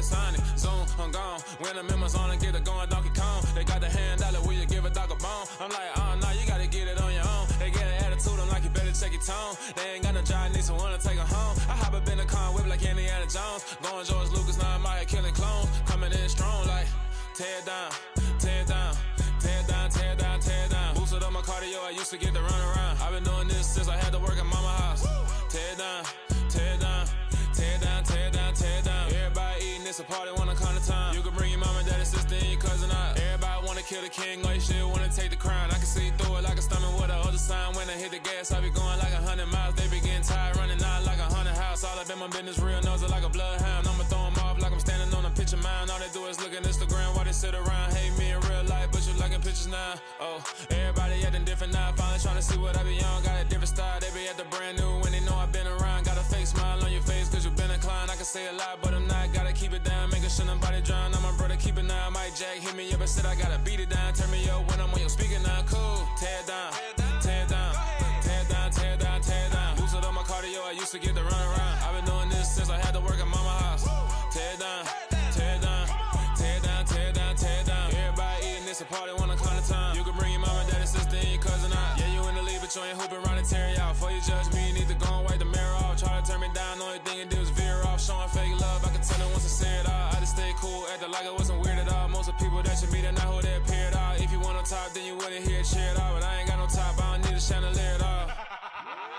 sign it. Zoom, I'm gone. When the members on and get it going, Donkey Kong. They got the hand out, will you give a dog a bone? I'm like, oh, no, you gotta get it on your own. They get an attitude, I'm like, you better check your tone. They ain't got no job, need someone to take her home. I hop up in the car, whip like Indiana Jones. Going George Lucas, now I'm out killing clones. Coming in strong like, tear down, tear down, tear down, tear down, tear down. Boosted up my cardio, I used to get to run around. I've been doing this since I had to work at mama house. Tear down, tear down, tear down, tear down, tear down. Everybody eating, it's a party, wanna come to time. You can bring your mama, daddy, sister, and your cousin out. Everybody wanna kill the king, like shit, wanna take the crown. I can see through it like a stomach with a other sign. When I hit the gas, I be going like 100 miles. They be getting tired, running out like 100 house. All up in my business, real nose it like a bloodhound. I'ma throw them off like I'm standing on a picture mound. All they do is look at Instagram while they sit around. Hate me in real life, but you liking pictures now. Oh, everybody acting different now. Finally trying to see what I be on. Got a different style, they be at the brand new when they know I've been around. Got a fake smile on your face cause you been inclined. I can say a lot, but I'm not. Gotta keep it down, making sure nobody drown. I'm my brother, keep it now. Mike Jack hit me up and said I gotta beat it down. Turn me up when I'm on your speaker now. Cool, tear down, tear down, tear down, tear down, tear down. Boosted up my cardio, I used to get to run around. I've been doing this since I had to work at mama house. Tear down, tear down, tear down, tear down, tear down. Everybody eating, it's a party, wanna come to time. You can bring your mama, daddy, sister, and your cousin out. Yeah, you in the lead, but you ain't hooping around and tear you out. Before you judge me, you need to go and wipe the mirror off. Try to turn me down, only thing you do is veer off. Showing fake love, I can tell it once I say it all. I just stay cool, acting like it wasn't weird at all. Most of the people that you meet are not who they appear at all. If you want on top, then you wouldn't hear it cheer at all. But I ain't got no top, I don't need a chandelier at all.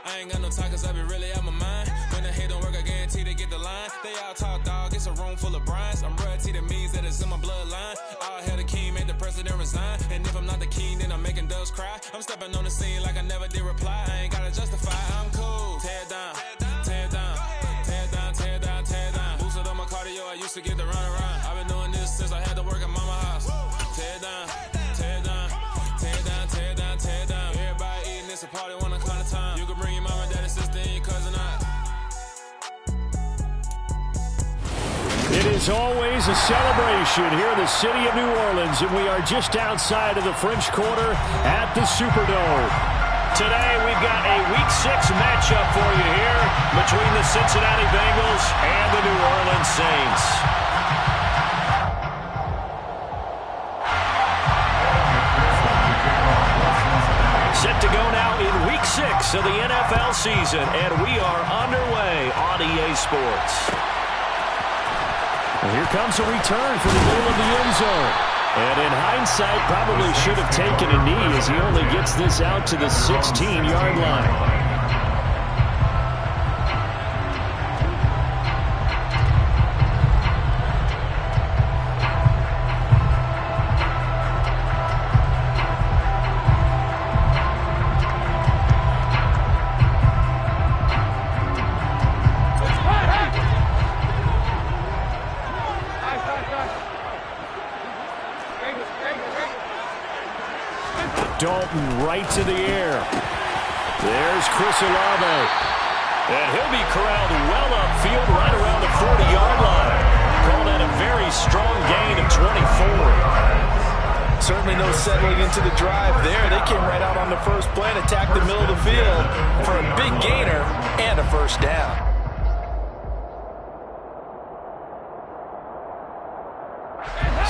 I ain't got no talk cause I be really out my mind. When the hate don't work, I guarantee they get the line. They all talk dog, it's a room full of brines. I'm royalty, that means that it's in my bloodline. All hail the king, made the president resign. And if I'm not the king, then I'm making doves cry. I'm stepping on the scene like I never did reply. I ain't gotta justify, I'm cool. Tear down, tear down, tear down, tear down, tear down. Boosted up my cardio, I used to get to run around. I've been doing this since I had to work at mama house. Tear down, tear down, tear down, tear down, tear down. Everybody eating, it's a party, wanna come to time. You can bring your mama, daddy, sister, and your cousin out. It is always a celebration here in the city of New Orleans, and we are just outside of the French Quarter at the Superdome. Today we've got a Week 6 matchup for you here between the Cincinnati Bengals and the New Orleans Saints. Set to go now in Week 6 of the NFL season, and we are underway on EA Sports. And here comes a return for the middle of the end zone. And in hindsight, probably should have taken a knee as he only gets this out to the 16-yard line. Dalton right to the air. There's Chris Olave. And he'll be corralled well upfield right around the 40-yard line. Call that a very strong gain of 24. Certainly no settling into the drive there. They came right out on the first play and attacked the middle of the field for a big gainer and a first down.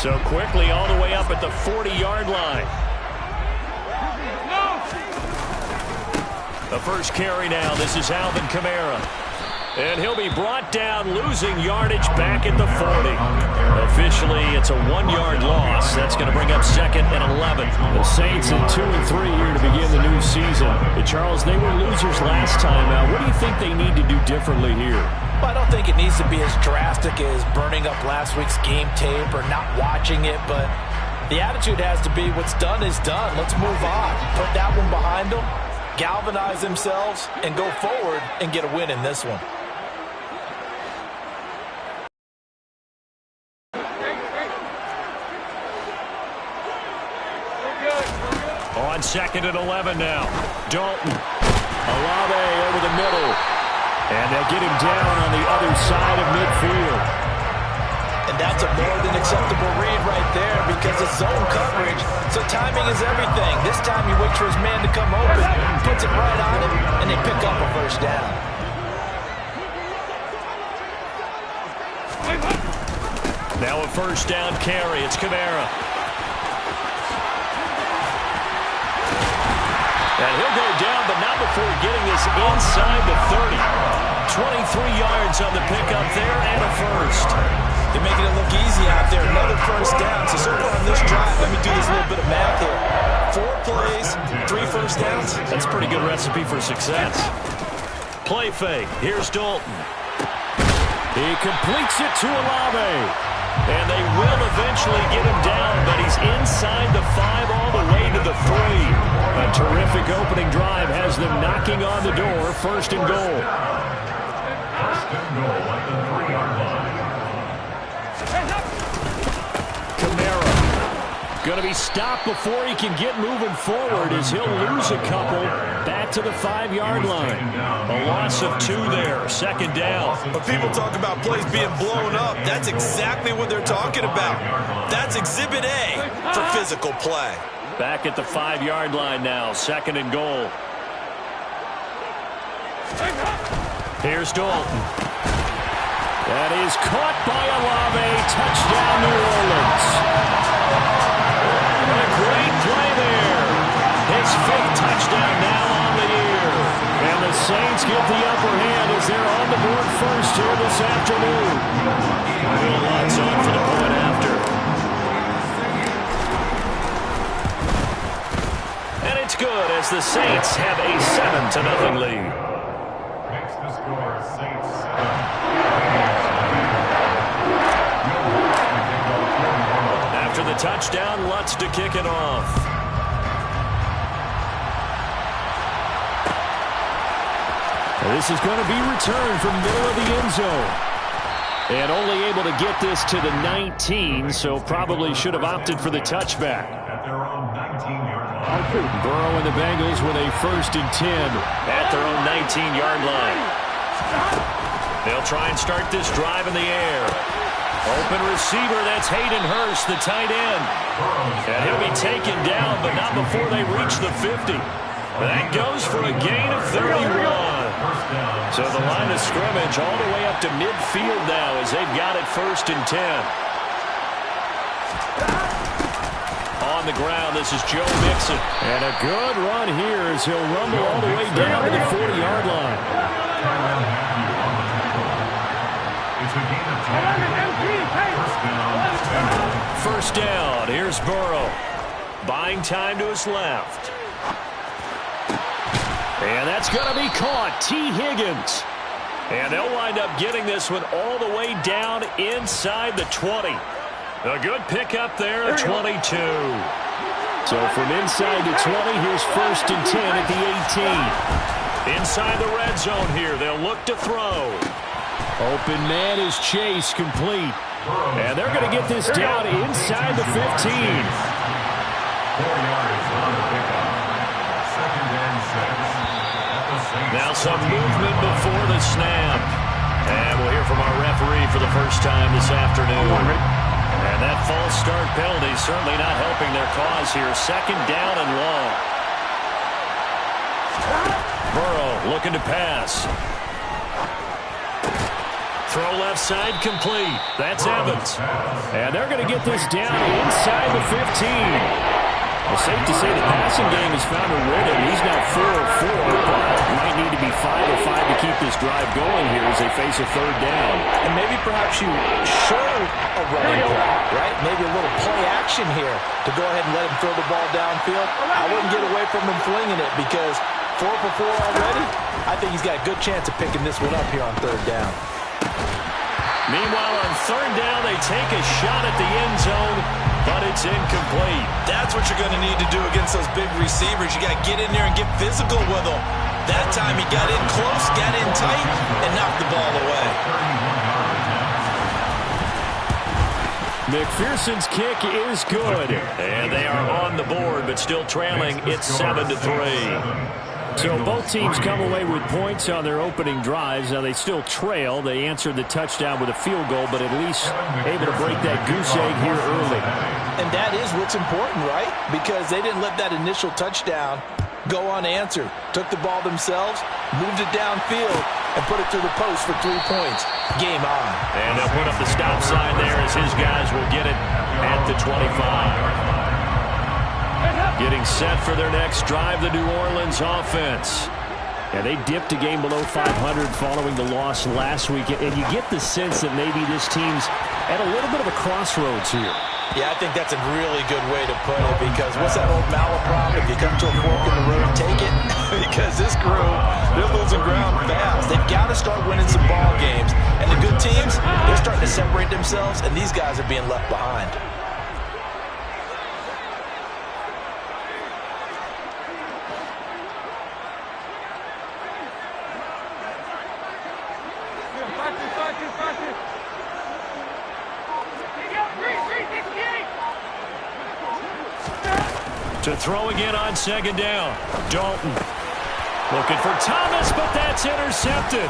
So quickly all the way up at the 40-yard line. The first carry now. This is Alvin Kamara. And he'll be brought down, losing yardage back at the 40. Officially, it's a 1-yard loss. That's going to bring up 2nd and 11. The Saints at 2-3 here to begin the new season. But Charles, they were losers last time out. What do you think they need to do differently here? Well, I don't think it needs to be as drastic as burning up last week's game tape or not watching it, but the attitude has to be what's done is done. Let's move on. Put that one behind them, galvanize themselves, and go forward and get a win in this one. On 2nd and 11 now. Dalton. Olave over the middle. And they'll get him down on the other side of midfield. And that's a more than acceptable read right there because it's zone coverage, so timing is everything. This time he waits for his man to come open, puts it right on him, and they pick up a first down. Now a first down carry. It's Kamara. And he'll go down, but not before getting this inside the 30. 23 yards on the pickup there and a first. They're making it look easy out there. Another first down. So far on this drive, let me do this little bit of math here. 4 plays, 3 first downs. That's a pretty good recipe for success. Play fake. Here's Dalton. He completes it to Olave. And they will eventually get him down, but he's inside the 5 all the way to the 3. A terrific opening drive has them knocking on the door. First and goal. First and goal at the 3-yard line. Kamara going to be stopped before he can get moving forward as he'll lose a couple back to the 5-yard line. A loss of 2 there. Second down. When people talk about plays being blown up, that's exactly what they're talking about. That's Exhibit A for physical play. Back at the 5-yard line now. Second and goal. Here's Dalton. That is caught by Olave. Touchdown, New Orleans. A great play there. His 5th touchdown now on the year. And the Saints get the upper hand as they're on the board first here this afternoon. Will Lutz on for the point after. And it's good as the Saints have a 7-0 lead. Makes the score Saints 7. After the touchdown, Lutz to kick it off. This is going to be returned from middle of the end zone. And only able to get this to the 19, so probably should have opted for the touchback. At their own 19-yard line. Burrow and the Bengals with a 1st and 10 at their own 19-yard line. They'll try and start this drive in the air. Open receiver, that's Hayden Hurst, the tight end. And he'll be taken down, but not before they reach the 50. That goes for a gain of 31. So the line of scrimmage all the way up to midfield now as they've got it 1st and 10. On the ground, this is Joe Mixon. And a good run here as he'll rumble all the way down to the 40-yard line. It's a gain of 10. First down. Here's Burrow. Buying time to his left. And that's going to be caught. T. Higgins. And they'll wind up getting this one all the way down inside the 20. A good pickup there at 22. So from inside the 20, here's 1st and 10 at the 18. Inside the red zone here, they'll look to throw. Open man is Chase, complete. And they're going to get this down inside the 15. 4 yards on the pickup. 2nd and 6. Now some movement before the snap. And we'll hear from our referee for the first time this afternoon. And that false start penalty certainly not helping their cause here. 2nd down and long. Burrow looking to pass. Throw left side complete. That's Evans. And they're going to get this down inside the 15. Well, safe to say the passing game has found a rhythm. He's now 4 of 4, but might need to be 5 of 5 to keep this drive going here as they face a 3rd down. And maybe perhaps you show a running play, right? Maybe a little play action here to go ahead and let him throw the ball downfield. I wouldn't get away from him flinging it because 4 for 4 already. I think he's got a good chance of picking this one up here on 3rd down. Meanwhile, on 3rd down, they take a shot at the end zone, but it's incomplete. That's what you're going to need to do against those big receivers. You got to get in there and get physical with them. That time he got in close, got in tight, and knocked the ball away. McPherson's kick is good. And they are on the board, but still trailing. It's 7-3. So both teams come away with points on their opening drives. Now they still trail. They answered the touchdown with a field goal, but at least able to break that goose egg here early. And that is what's important, right? Because they didn't let that initial touchdown go unanswered. Took the ball themselves, moved it downfield, and put it through the post for 3 points. Game on. And they'll put up the stop sign there as his guys will get it at the 25. Getting set for their next drive, the New Orleans offense. And they dipped a game below 500 following the loss last week. And you get the sense that maybe this team's at a little bit of a crossroads here. Yeah, I think that's a really good way to put it, because what's that old malaprop? If you come to a fork in the road, take it. Because this crew, they're losing ground fast. They've got to start winning some ball games. And the good teams, they're starting to separate themselves, and these guys are being left behind. To throw again on second down. Dalton looking for Thomas, but that's intercepted.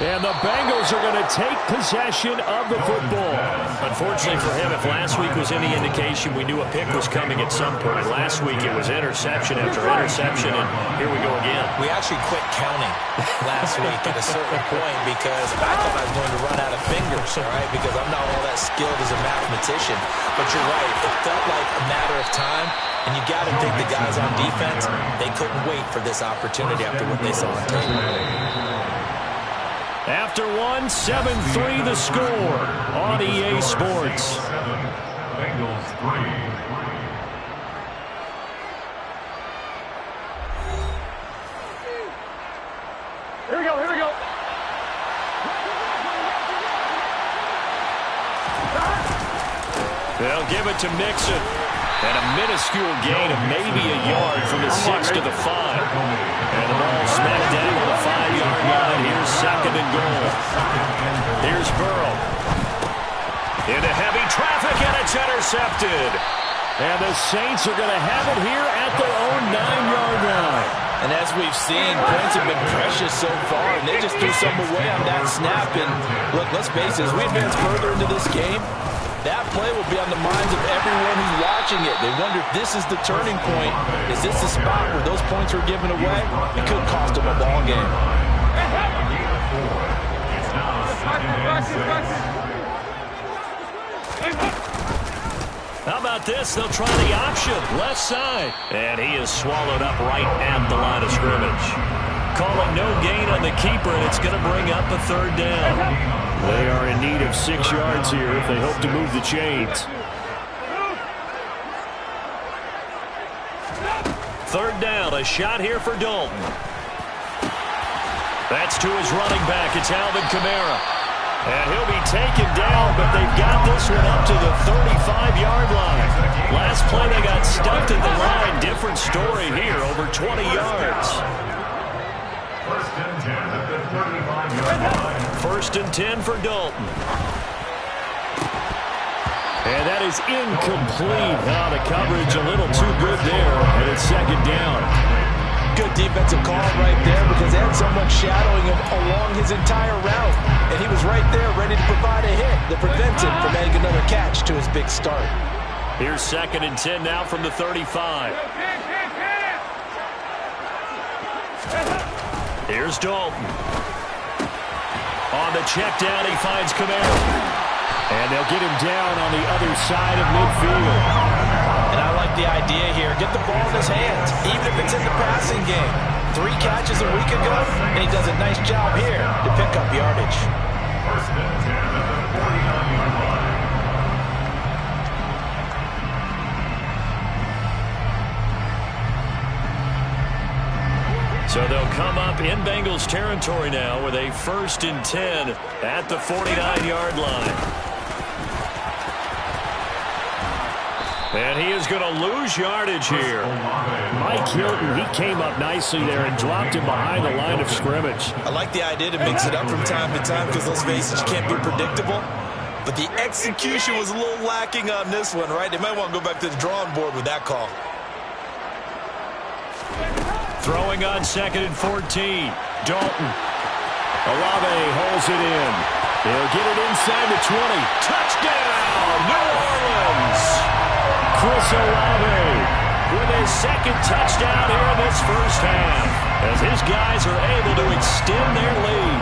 And the Bengals are going to take possession of the football. Unfortunately for him, if last week was any indication, we knew a pick was coming at some point. Last week it was interception after interception, and here we go again. We actually quit counting last week at a certain point because I thought I was going to run out of fingers, all right, because I'm not all that skilled as a mathematician. But you're right, it felt like a matter of time, and you got to think the guys on defense, they couldn't wait for this opportunity after what they saw on tape. After one, 7-3 the score on EA Sports. Bengals 3. Here we go, here we go. They'll give it to Mixon. And a minuscule gain of maybe a yard from the 6 to the 5. And the ball smacked down on the 5-yard line. Here's second and goal. Here's Burrow. Into heavy traffic, and it's intercepted. And the Saints are going to have it here at their own 9-yard line. And as we've seen, points have been precious so far, and they just threw some away on that snap. And look, let's face it, as we advance further into this game, that play will be on the minds of everyone who's watching it. They wonder if this is the turning point. Is this the spot where those points were given away? It could cost them a ball game. It's now second and 6. How about this? They'll try the option, left side. And he is swallowed up right at the line of scrimmage. Calling no gain on the keeper, and it's going to bring up a third down. They are in need of 6 yards here if they hope to move the chains. Third down, a shot here for Dalton. That's to his running back. It's Alvin Kamara. And he'll be taken down, but they've got this one up to the 35-yard line. Last play, they got stuffed at the line. Different story here, over 20 yards. First and 10 at the 35-yard line. First and 10 for Dalton. And that is incomplete. The coverage a little too good there, and it's second down. Good defensive call right there, because they had someone shadowing him along his entire route. And he was right there ready to provide a hit that prevents him from adding another catch to his big start. Here's second and 10 now from the 35. Here's Dalton. On the check down, he finds Kamara. And they'll get him down on the other side of midfield. And I like the idea here. Get the ball in his hands, even if it's in the passing game. 3 catches a week ago, and he does a nice job here to pick up yardage. First and 10 at the 49-yard line. So they'll come up in Bengals territory now with a first and 10 at the 49-yard line. And he is going to lose yardage here. Mike Hilton, he came up nicely there and dropped him behind the line of scrimmage. I like the idea to mix it up from time to time, because let's face it, you can't be predictable. But the execution was a little lacking on this one, right? They might want to go back to the drawing board with that call. Throwing on second and 14. Dalton. Olave holds it in. They'll get it inside the 20. Touchdown, New Orleans. Chris Olave. with his second touchdown here in this first half, as his guys are able to extend their lead.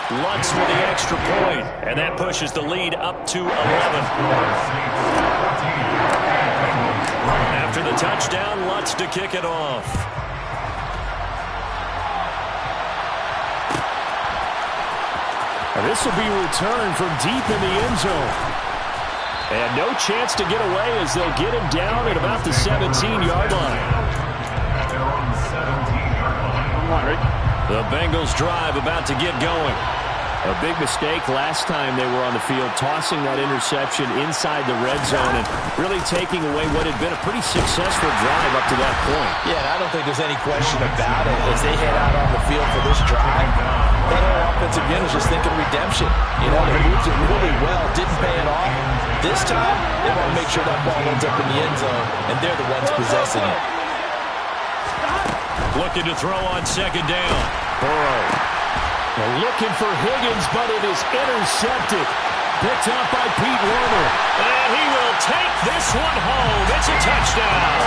Lutz with the extra point, and that pushes the lead up to 11. After the touchdown, Lutz to kick it off. And this will be returned from deep in the end zone. And no chance to get away as they'll get him down at about the 17-yard line. The Bengals drive about to get going. A big mistake last time they were on the field, tossing that interception inside the red zone and really taking away what had been a pretty successful drive up to that point. Yeah, and I don't think there's any question about it. As they head out on the field for this drive, that whole offensive unit is just thinking redemption. You know, they moved it really well, didn't pay it off. This time, they want to make sure that ball ends up in the end zone, and they're the ones possessing it. Looking to throw on second down. Burrow. Looking for Higgins, but it is intercepted. Picked up by Pete Werner. And he will take this one home. It's a touchdown.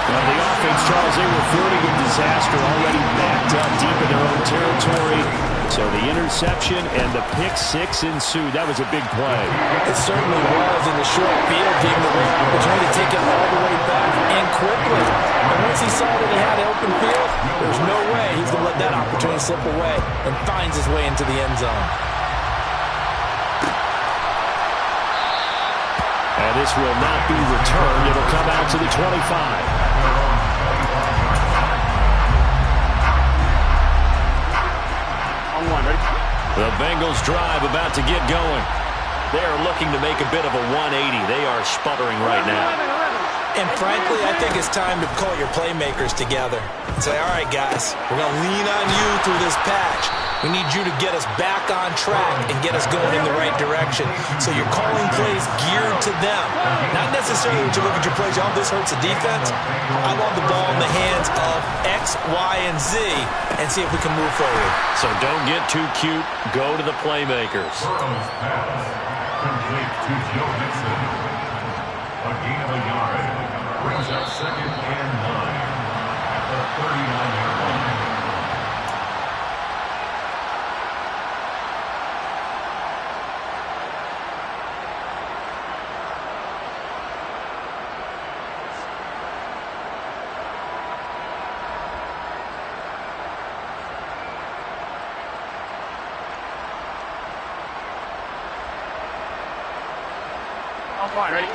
Well, the offense, Charles, they were flirting with disaster, already backed up deep in their own territory. So the interception and the pick six ensued. That was a big play. It certainly was, in the short field, gave him the real opportunity to take it all the way back and quickly. And once he saw that he had open field, there's no way he's going to let that opportunity slip away, and finds his way into the end zone. And this will not be returned. It'll come out to the 25. The Bengals drive about to get going. They are looking to make a bit of a 180. They are sputtering right now. And frankly, I think it's time to call your playmakers together and say, all right, guys, we're going to lean on you through this patch. We need you to get us back on track and get us going in the right direction. So you're calling plays geared to them. Not necessarily that you look at your plays, oh, this hurts the defense. I want the ball in the hands of X, Y, and Z and see if we can move forward. So don't get too cute. Go to the playmakers. Burrow's pass complete to Joe Mixon. A gain of a yard brings up 2nd and 9 at the 39-yard line. Fine, ready?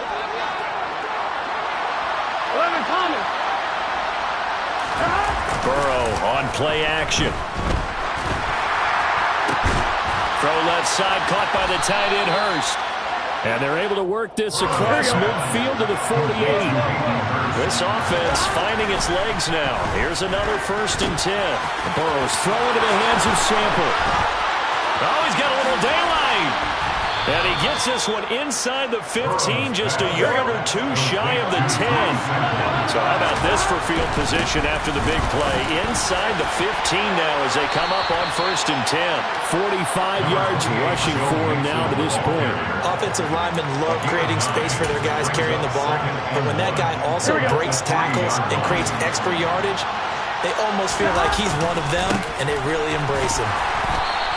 11 coming. Burrow on play action. Throw left side, caught by the tight end Hurst. And they're able to work this across midfield to the 48. This offense finding its legs now. Here's another 1st and 10. Burrow's throwing to the hands of Sample. Oh, he's got a little daylight. And he gets this one inside the 15, just a yard or two shy of the 10. So how about this for field position after the big play? Inside the 15 now as they come up on 1st and 10. 45 yards rushing for him now to this point. Offensive linemen love creating space for their guys carrying the ball. But when that guy also breaks tackles and creates extra yardage, they almost feel like he's one of them, and they really embrace him.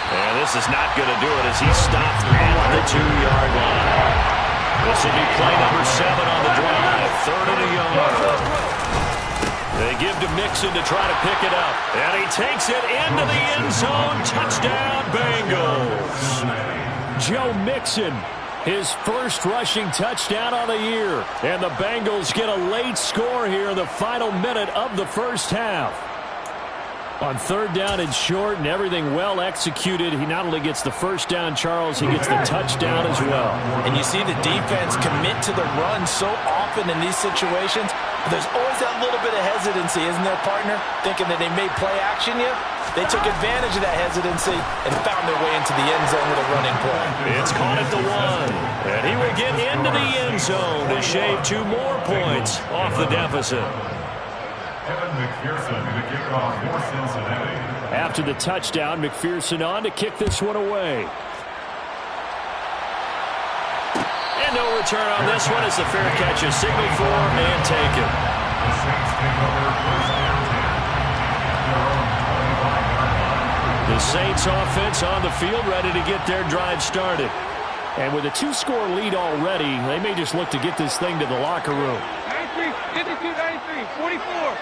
And this is not going to do it as he stopped at the 2-yard line. This will be play number 7 on the drive. 3rd and a yard. They give to Mixon to try to pick it up. And he takes it into the end zone. Touchdown, Bengals. Joe Mixon, his first rushing touchdown on the year. And the Bengals get a late score here in the final minute of the first half. On 3rd down and short and everything well executed, he not only gets the first down, Charles, he gets the touchdown as well. And you see the defense commit to the run so often in these situations. There's always that little bit of hesitancy, isn't there, partner? Thinking that they may play action you. They took advantage of that hesitancy and found their way into the end zone with a running play. It's caught at the 1. And he will get into the end zone to shave 2 more points off the deficit. Evan McPherson to kick off for Cincinnati. After the touchdown, McPherson on to kick this one away. And no return on this one as the fair catch is signaled for and taken. The Saints take over first and 10. The Saints offense on the field ready to get their drive started. And with a 2-score lead already, they may just look to get this thing to the locker room. 93, 52, 93, 44,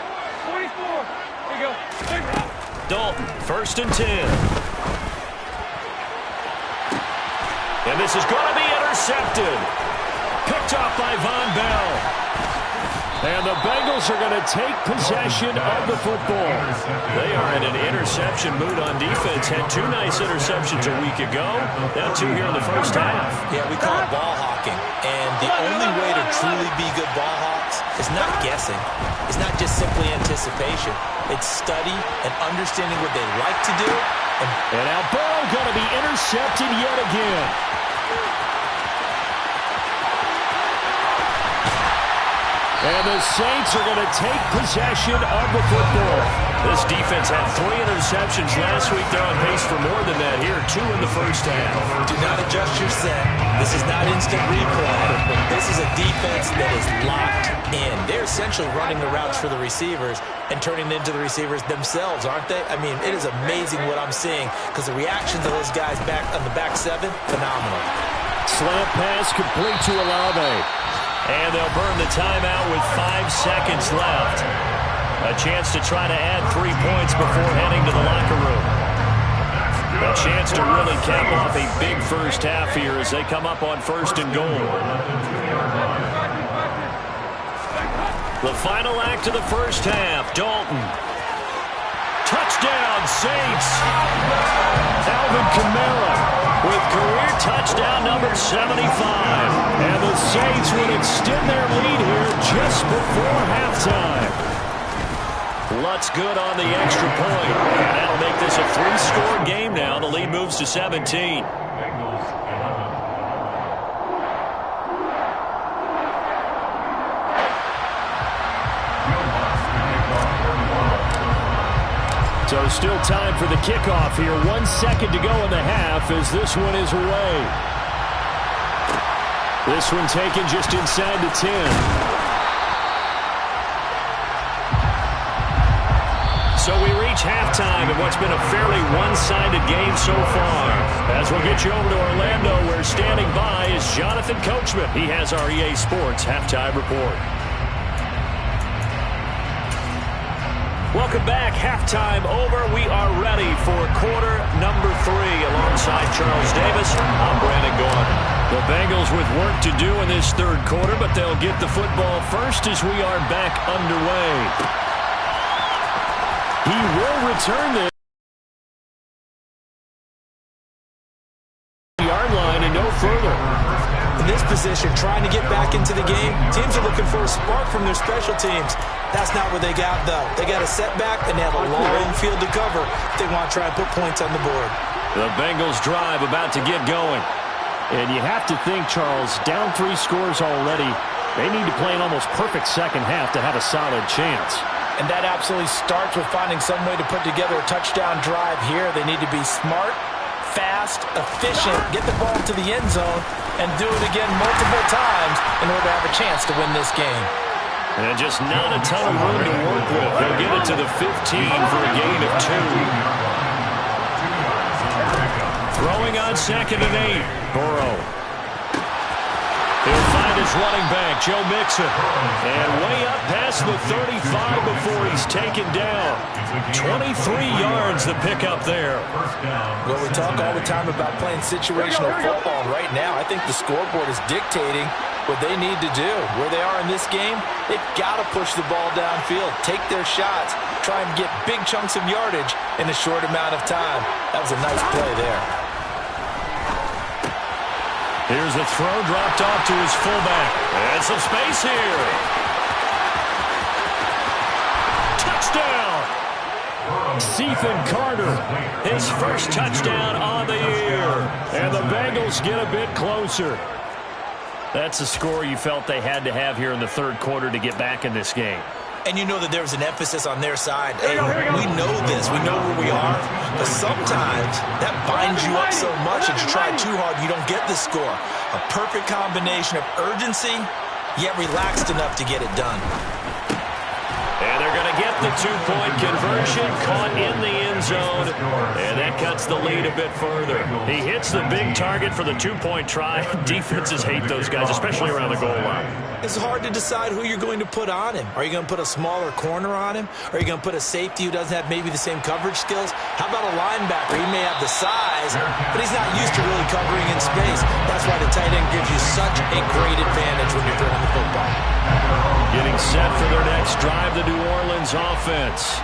44. There you go. Dalton, first and 10. And this is going to be intercepted. Picked off by Von Bell. And the Bengals are going to take possession of the football. They are in an interception mood on defense. Had 2 nice interceptions a week ago. Now 2 here in the first half. Yeah, we call it ball hawking. And the only way to truly be good ball hawks is not guessing. It's not just simply anticipation. It's study and understanding what they like to do. And now Burrow going to be intercepted yet again. And the Saints are going to take possession of the football. This defense had 3 interceptions last week. They're on pace for more than that here. 2 in the first half. Do not adjust your set. This is not instant replay. This is a defense that is locked in. They're essentially running the routes for the receivers and turning into the receivers themselves, aren't they? I mean, it is amazing what I'm seeing because the reactions of those guys back on the back 7, phenomenal. Slant pass complete to Olave. And they'll burn the timeout with 5 seconds left. A chance to try to add 3 points before heading to the locker room. A chance to really cap off a big first half here as they come up on first and goal. The final act of the first half, Dalton. Touchdown, Saints. Alvin Kamara with career touchdown number 75. And the Saints would extend their lead here just before halftime. Lutz good on the extra point. And that'll make this a 3-score game now. The lead moves to 17. So still time for the kickoff here. 1 second to go in the half as this one is away. This one taken just inside the 10. So we reach halftime in what's been a fairly one-sided game so far. As we'll get you over to Orlando, where standing by is Jonathan Coachman. He has our EA Sports halftime report. Welcome back. Halftime over. We are ready for quarter number 3. Alongside Charles Davis, I'm Brandon Gordon. The Bengals with work to do in this third quarter, but they'll get the football first as we are back underway. He will return this yard line and no further. In this position, trying to get back into the game, teams are looking for a spark from their special teams. That's not what they got, though. They got a setback, and they have a long field to cover if they want to try and put points on the board. The Bengals drive about to get going. And you have to think, Charles, down 3 scores already, they need to play an almost perfect second half to have a solid chance. And that absolutely starts with finding some way to put together a touchdown drive here. They need to be smart, fast, efficient, get the ball to the end zone, and do it again multiple times in order to have a chance to win this game. And just not a ton of room to work with. They'll get it to the 15 for a gain of 2. Throwing on second and 8. Burrow. He'll find his running back, Joe Mixon. And way up past the 35 before he's taken down. 23 yards the pickup there. Well, we talk all the time about playing situational football. Right now, I think the scoreboard is dictating what they need to do. Where they are in this game, they've got to push the ball downfield, take their shots, try and get big chunks of yardage in a short amount of time. That was a nice play there. Here's a throw dropped off to his fullback. And some space here. Touchdown! Ethan Carter, his first touchdown on the year. And the Bengals get a bit closer. That's a score you felt they had to have here in the third quarter to get back in this game. and you know that there's an emphasis on their side. Hey, we know this. We know where we are. But sometimes that binds you up so much that you try too hard, you don't get the score. A perfect combination of urgency, yet relaxed enough to get it done. And they're going to get the two-point conversion, caught in the end zone, and that cuts the lead a bit further. He hits the big target for the two-point try. Defenses hate those guys, especially around the goal line. It's hard to decide who you're going to put on him. Are you going to put a smaller corner on him? Are you going to put a safety who doesn't have maybe the same coverage skills? How about a linebacker? He may have the size, but he's not used to really covering in space. That's why the tight end gives you such a great advantage when you're throwing the football. Getting set for their next drive, the New Orleans offense.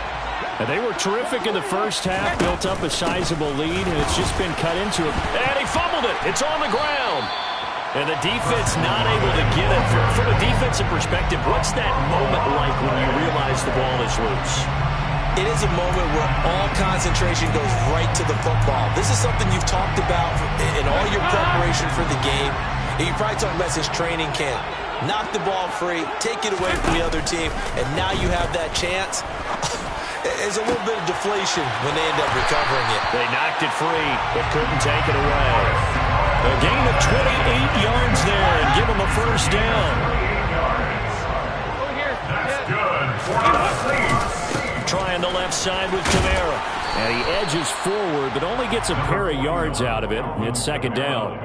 And they were terrific in the first half, built up a sizable lead, and it's just been cut into it. And he fumbled it. It's on the ground. And the defense not able to get it. From a defensive perspective, what's that moment like when you realize the ball is loose? It is a moment where all concentration goes right to the football. This is something you've talked about in all your preparation for the game. And you probably talked about this training camp. Knock the ball free, take it away from the other team, and now you have that chance. There's a little bit of deflation when they end up recovering it. They knocked it free, but couldn't take it away. A gain of 28 yards there and give them a first down. That's good for the Saints. Trying the left side with Kamara. And he edges forward, but only gets a pair of yards out of it. It's second down.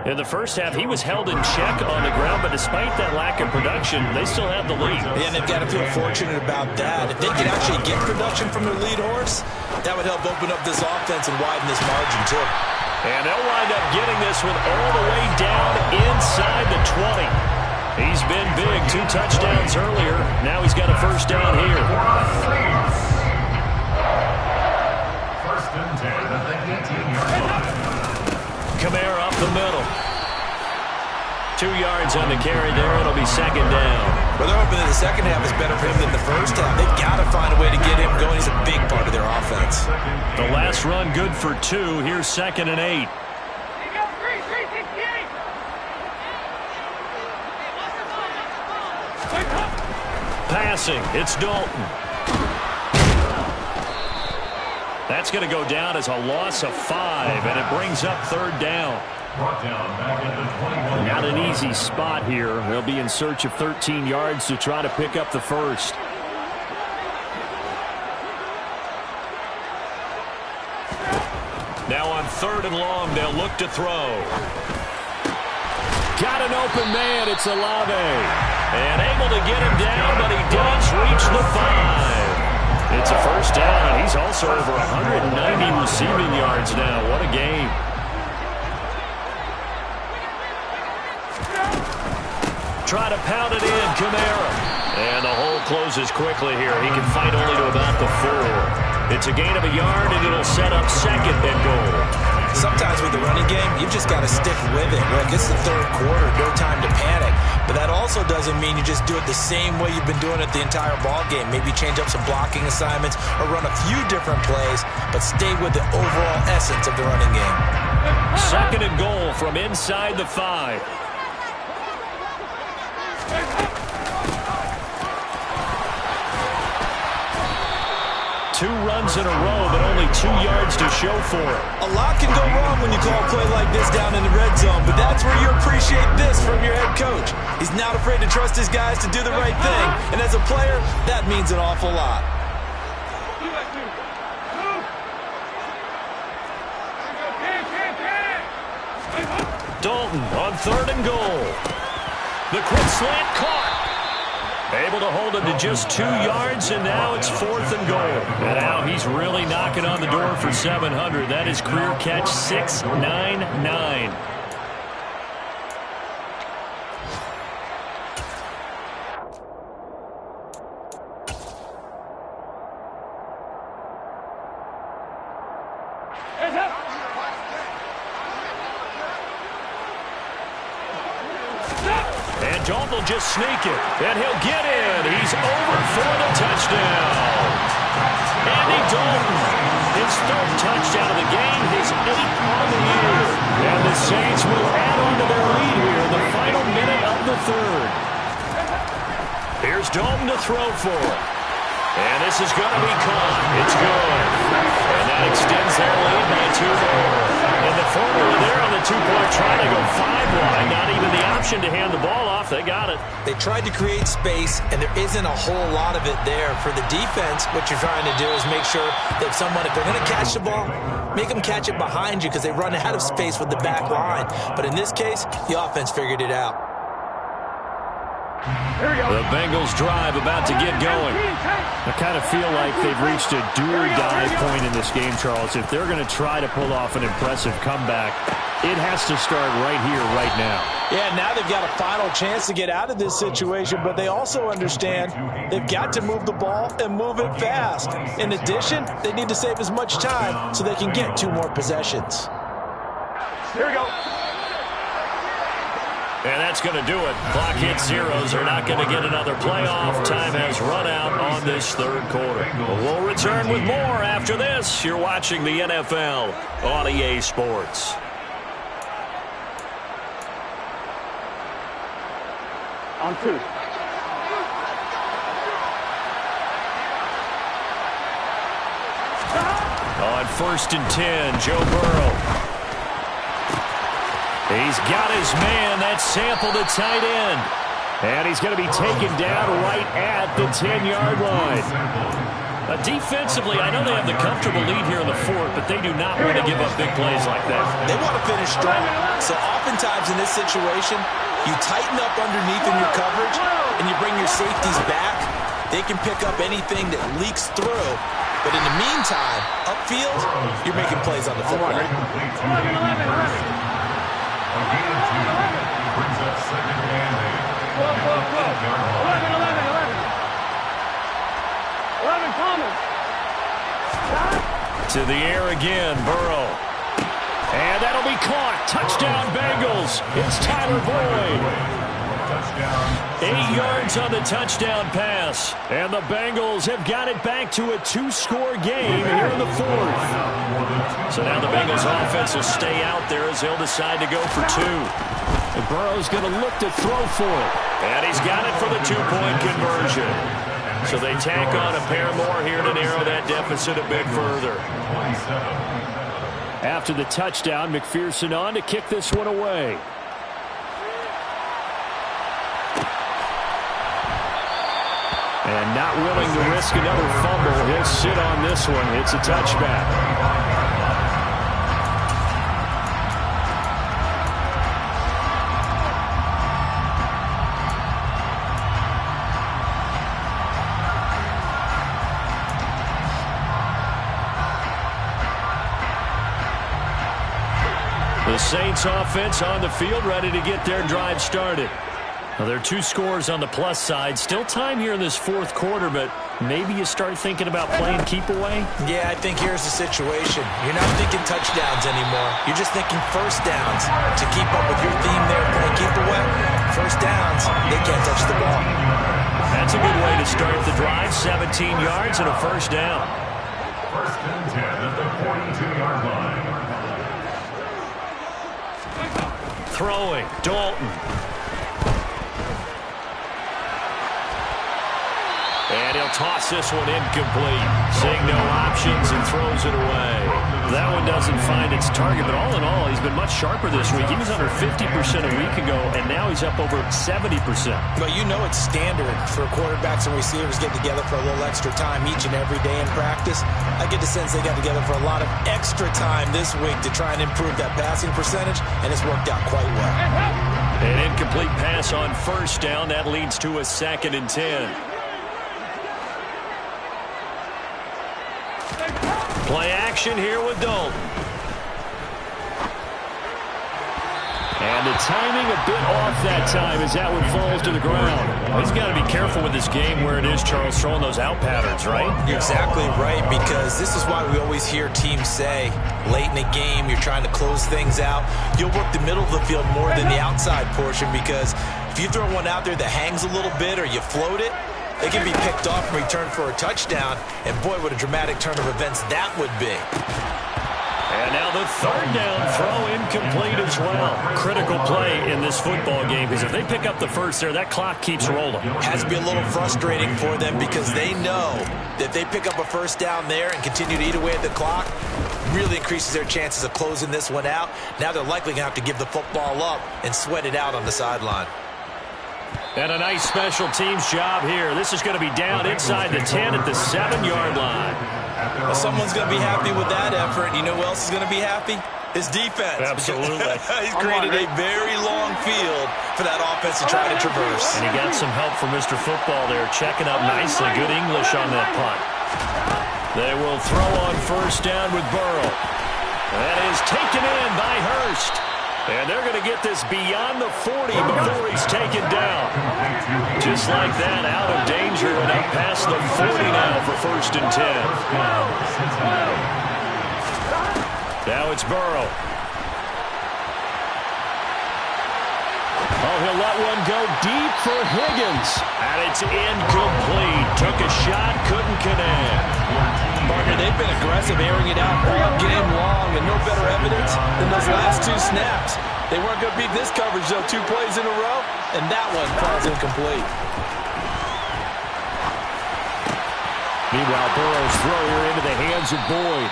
In the first half, he was held in check on the ground, but despite that lack of production, they still have the lead. Yeah, and they've got to feel fortunate about that. If they could actually get production from their lead horse, that would help open up this offense and widen this margin, too. And they'll wind up getting this one all the way down inside the 20. He's been big, 2 touchdowns earlier. Now he's got a first down here. First and 10 at the 18-yard line. Kamara up the middle. 2 yards on the carry there. It'll be second down. Well, they're hoping that the second half is better for him than the first half. They've got to find a way to get him going. He's a big part of their offense. The last run good for 2. Here's second and 8. Passing. It's Dalton. That's going to go down as a loss of 5, and it brings up third down. Brought down back at the 21. Not an easy spot here. They'll be in search of 13 yards to try to pick up the first. Now on third and long, they'll look to throw. Got an open man. It's Olave. And able to get him down, but he does reach the 5. It's a first down, and he's also over 190 receiving yards now. What a game. Try to pound it in, Kamara. And the hole closes quickly here. He can fight only to about the 4. It's a gain of a yard, and it'll set up second and goal. Sometimes with the running game, you've just got to stick with it. Look, it's the third quarter, no time to panic. But that also doesn't mean you just do it the same way you've been doing it the entire ball game. Maybe change up some blocking assignments or run a few different plays, but stay with the overall essence of the running game. Second and goal from inside the 5. 2 runs in a row, but only 2 yards to show for it. A lot can go wrong when you call a play like this down in the red zone, but that's where you appreciate this from your head coach. He's not afraid to trust his guys to do the right thing, and as a player, that means an awful lot. Dalton on third and goal. The quick slant caught. Able to hold him to just 2 yards, and now it's fourth and goal. And now he's really knocking on the door for 700. That is career catch 699. And Dalton will just sneak it, and he'll get in. He's over for the touchdown. Andy Dalton, his 3rd touchdown of the game, his 8th on the year. And the Saints will add on to their lead here in the final minute of the 3rd. Here's Dalton to throw for it. And this is going to be caught. It's good. And that extends their lead by 2 more. And the formula there on the 2-point try to go 5 wide. Not even the option to hand the ball off. They got it. They tried to create space, and there isn't a whole lot of it there. For the defense, what you're trying to do is make sure that someone, if they're going to catch the ball, make them catch it behind you because they run out of space with the back line. But in this case, the offense figured it out. The Bengals drive about to get going. I kind of feel like they've reached a do-or-die point in this game, Charles. If they're going to try to pull off an impressive comeback, it has to start right here, right now. Yeah, now they've got a final chance to get out of this situation, but they also understand they've got to move the ball and move it fast. In addition, they need to save as much time so they can get 2 more possessions. Here we go. And that's going to do it. Clock hits 0s. They're not going to get another playoff. Time has run out on this 3rd quarter. We'll return with more after this. You're watching the NFL on EA Sports. On 2. On 1st and 10, Joe Burrow. He's got his man. That's Sample, the tight end. And he's going to be taken down right at the 10-yard line. Defensively, I know they have the comfortable lead here in the 4th, but they do not want to give up big plays like that. They want to finish strong. So oftentimes in this situation, you tighten up underneath in your coverage, and you bring your safeties back. They can pick up anything that leaks through. But in the meantime, upfield, you're making plays on the football. A gain of 2 brings up 2nd and 8. 11 coming. To the air again, Burrow. And that'll be caught. Touchdown, Bengals. It's Tyler Boyd. 8 yards on the touchdown pass. And the Bengals have got it back to a 2-score game here in the 4th. So now the Bengals offense will stay out there as they'll decide to go for 2. And Burrow's going to look to throw for it. And he's got it for the 2-point conversion. So they tack on a pair more here to narrow that deficit a bit further. After the touchdown, McPherson on to kick this one away. And not willing to risk another fumble. He'll sit on this one. It's a touchback. The Saints offense on the field, ready to get their drive started. Well, there are 2 scores on the plus side. Still time here in this 4th quarter, but maybe you start thinking about playing keep away? Yeah, I think here's the situation. You're not thinking touchdowns anymore. You're just thinking first downs. To keep up with your theme there, playing keep away, first downs, they can't touch the ball. That's a good way to start the drive. 17 yards and a first down. 1st and 10 at the 42-yard line. Throwing, Dalton. And he'll toss this one incomplete. Seeing no options and throws it away. That one doesn't find its target, but all in all, he's been much sharper this week. He was under 50% a week ago, and now he's up over 70%. But you know it's standard for quarterbacks and receivers get together for a little extra time each and every day in practice. I get the sense they got together for a lot of extra time this week to try and improve that passing percentage, and it's worked out quite well. An incomplete pass on first down. That leads to a 2nd and 10. Play action here with Dalton. And the timing a bit off that time as that one falls to the ground. He's got to be careful with this game where it is, Charles, throwing those out patterns, right? You're exactly right, because this is why we always hear teams say, late in the game, you're trying to close things out. You'll work the middle of the field more than the outside portion, because if you throw one out there that hangs a little bit or you float it, they can be picked off and returned for a touchdown. And boy, what a dramatic turn of events that would be. And now the third down throw incomplete as well. Critical play in this football game because if they pick up the first there, that clock keeps rolling. Has to be a little frustrating for them because they know that they pick up a first down there and continue to eat away at the clock, really increases their chances of closing this one out. Now they're likely going to have to give the football up and sweat it out on the sideline. And a nice special teams job here. This is going to be down inside the 10 at the 7-yard line. Well, someone's going to be happy with that effort. You know who else is going to be happy? His defense. Absolutely. He's created a very long field for that offense to try to traverse. And he got some help from Mr. Football there, checking up nicely. Good English on that punt. They will throw on first down with Burrow. That is taken in by Hurst. And they're going to get this beyond the 40 before he's taken down. Just like that, out of danger and up past the 40 now for first and 10. Now it's Burrow. Oh, he'll let one go deep for Higgins. And it's incomplete. Took a shot, couldn't connect. Partner, they've been aggressive, airing it out all game long, and no better evidence than those last 2 snaps. They weren't going to beat this coverage, though, 2 plays in a row, and that one falls incomplete. Meanwhile, Burrow's throw here into the hands of Boyd.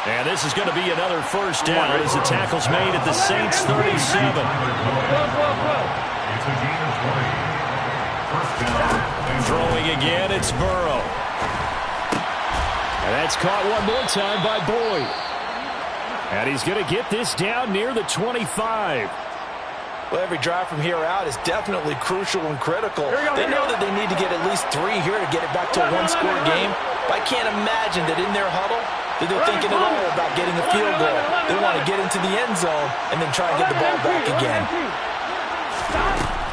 And this is going to be another first down as the tackle's made at the Saints' 37. It's a gain of 20. First down. Throwing again, it's Burrow. And that's caught one more time by Boyd. And he's going to get this down near the 25. Well, every drive from here out is definitely crucial and critical. They know that they need to get at least 3 here to get it back to a 1-score game. But I can't imagine that in their huddle that they're thinking at all about getting a field goal. They want to get into the end zone and then try and get the ball back again.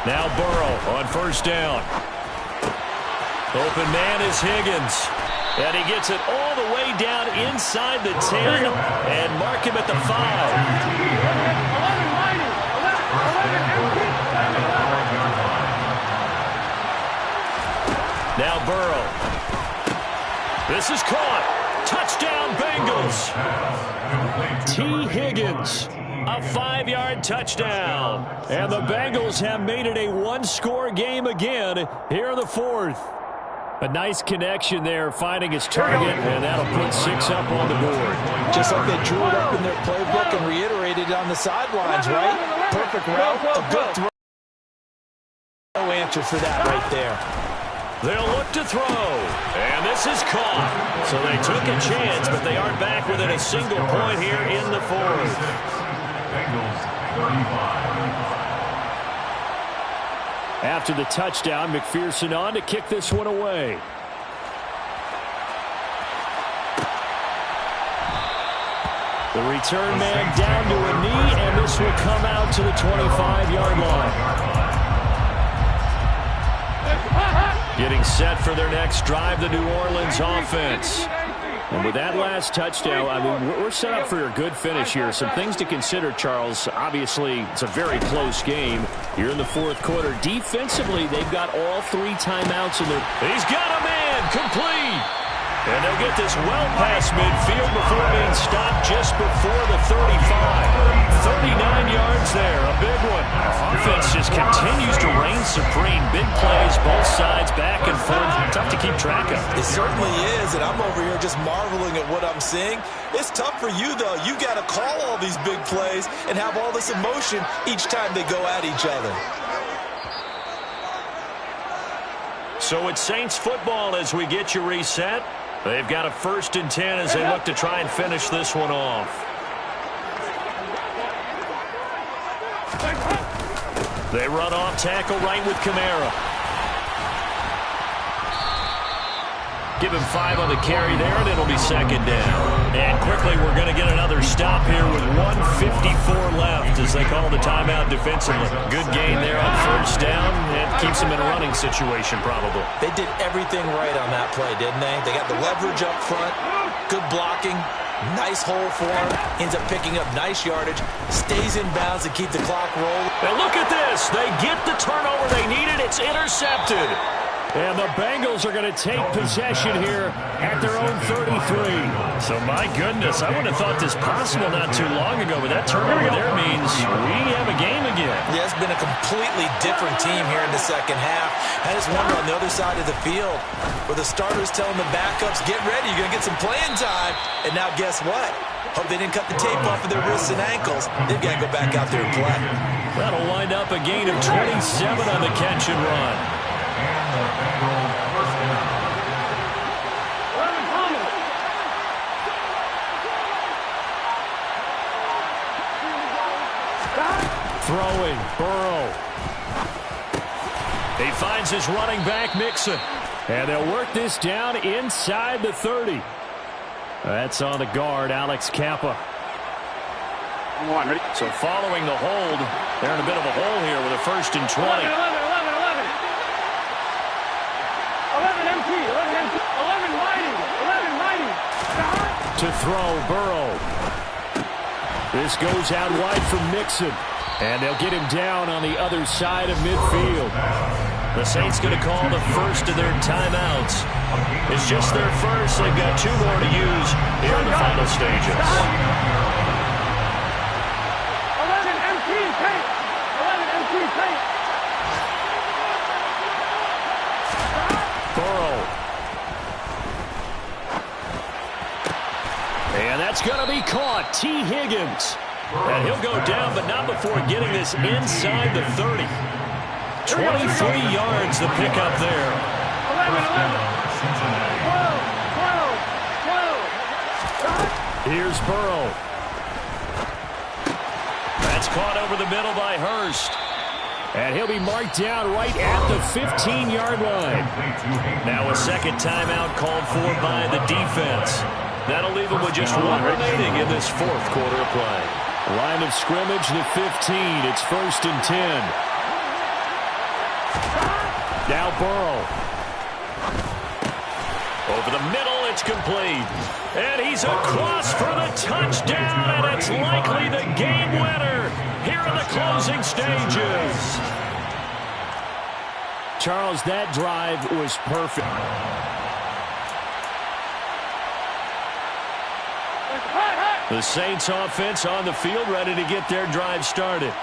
Now Burrow on first down. Open man is Higgins. And he gets it all the way down inside the 10 and mark him at the 5. Now Burrow. This is caught. Touchdown Bengals. T. Higgins. A 5-yard touchdown. And the Bengals have made it a 1-score game again here in the 4th. A nice connection there, finding his target, and that'll put 6 up on the board. Just like they drew it up in their playbook and reiterated it on the sidelines, right? Perfect route, a good throw. No answer for that right there. They'll look to throw, and this is caught. So they took a chance, but they aren't back within a single point here in the 4th. Bengals 35. After the touchdown, McPherson on to kick this one away. The return man down to a knee, and this will come out to the 25-yard line. Getting set for their next drive, the New Orleans offense. And with that last touchdown, I mean, we're set up for a good finish here. Some things to consider, Charles. Obviously, it's a very close game here in the 4th quarter. Defensively, they've got all 3 timeouts in their... He's got a man complete. And they'll get this well past midfield before being stopped just before the 35. 39 yards there, a big one. Offense just continues to reign supreme. Big plays, both sides, back and forth. Tough to keep track of. It certainly is, and I'm over here just marveling at what I'm seeing. It's tough for you, though. You got to call all these big plays and have all this emotion each time they go at each other. So it's Saints football as we get you reset. They've got a 1st and 10 as they look to try and finish this one off. They run off tackle right with Kamara. Give him 5 on the carry there, and it'll be 2nd down. And quickly, we're going to get another stop here with 1:54 left as they call the timeout defensively. Good gain there on first down. It keeps them in a running situation, probably. They did everything right on that play, didn't they? They got the leverage up front, good blocking, nice hole for him, ends up picking up nice yardage, stays in bounds to keep the clock rolling. Now look at this. They get the turnover they needed. It's intercepted. And the Bengals are going to take possession here at their own 33. So, my goodness, I wouldn't have thought this possible not too long ago, but that turnover there means we have a game again. Yeah, it's been a completely different team here in the second half. I just wonder on the other side of the field where the starters telling the backups, get ready, you're going to get some playing time. And now guess what? Hope they didn't cut the tape off of their wrists and ankles. They've got to go back out there and play. That'll wind up a gain of 27 on the catch and run. And the Bengals first down. Throwing, Burrow. He finds his running back, Mixon. And they'll work this down inside the 30. That's on the guard, Alex Kappa. So following the hold, they're in a bit of a hole here with a 1st and 20. 11 MT, 11 mighty. To throw, Burrow. This goes out wide for Mixon. And they'll get him down on the other side of midfield. The Saints going to call the first of their timeouts. It's just their first. They've got 2 more to use here in the final stages. 11 MT tape. 11 MT tape. Burrow. And that's going to be caught. T. Higgins. And he'll go down, but not before getting this inside the 30. 23 yards the pickup there. 12. Here's Burrow. That's caught over the middle by Hurst. And he'll be marked down right at the 15-yard line. Now a second timeout called for by the defense. That'll leave them with just 1 remaining in this 4th quarter of play. Line of scrimmage, the 15. It's 1st and 10. Now Burrow. Over the middle, it's complete. And he's across for the touchdown, and it's likely the game winner here in the closing stages. Charles, that drive was perfect. The Saints offense on the field, ready to get their drive started.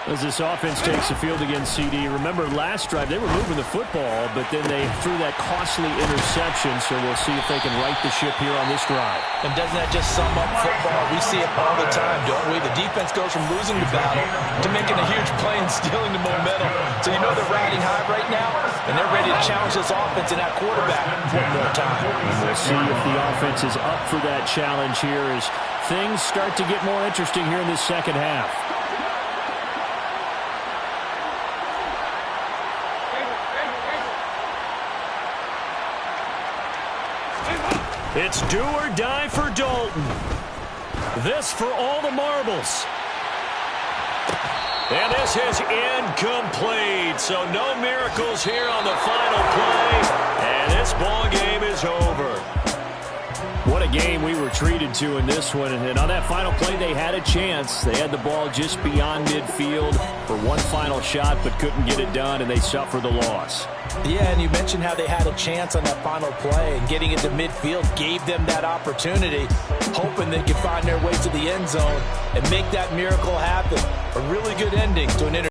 As this offense takes the field against CD. Remember, last drive, they were moving the football, but then they threw that costly interception, so we'll see if they can right the ship here on this drive. And doesn't that just sum up football? We see it all the time, don't we? The defense goes from losing the battle to making a huge play and stealing the momentum. So you know they're riding high right now, and they're ready to challenge this offense and that quarterback one more time. And we'll see if the offense is up for that challenge here as things start to get more interesting here in this second half. It's do or die for Dalton. This for all the marbles. And this is incomplete. So no miracles here on the final play. And this ball game is over. What a game we were treated to in this one. And on that final play, they had a chance. They had the ball just beyond midfield for one final shot, but couldn't get it done, and they suffered the loss. Yeah, and you mentioned how they had a chance on that final play, and getting it to midfield gave them that opportunity, hoping they could find their way to the end zone and make that miracle happen. A really good ending to an